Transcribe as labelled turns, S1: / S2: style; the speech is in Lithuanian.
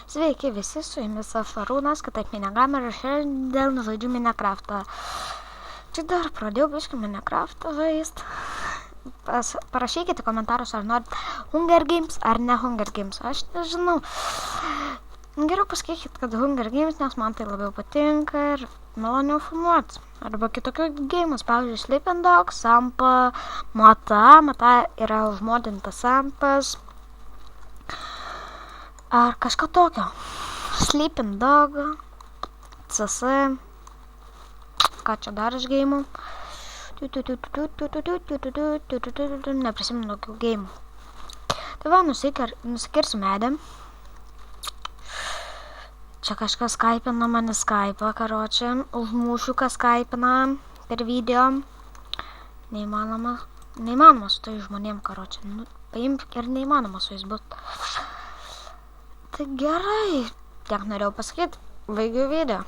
S1: Sveiki visi, su jumis aš Arūnas, kitaip Minegame ir šiandien žaidžiu Minecraftą. Čia dar pradėjau biškį Minecraftą žaist. Parašykite komentarus, ar norit Hunger Games ar ne Hunger Games. Aš nežinau. Geriau pasakykit, kad Hunger Games, nes man tai labiau patinka ir maloniau filmuoti. Arba kitokių gėjimus, pavyzdžiui, Sleeping Dog, Sampa, Mata yra užmodintas Sampas. Ar kažką tokio. Sleeping Dog, CC, ką čia dar iš gėjimų. Neprisimenu tokių gėjimų. Tai va, nusikirsiu medį. Čia kažkas skaipina mane Skype'ą, karočią. Užmušiu, kas skaipina per video. Neįmanoma su tai žmonėm, karočią. Paimk ir neįmanoma su jais būt. Tai gerai. Tiek norėjau pasakyti. Baigiu video.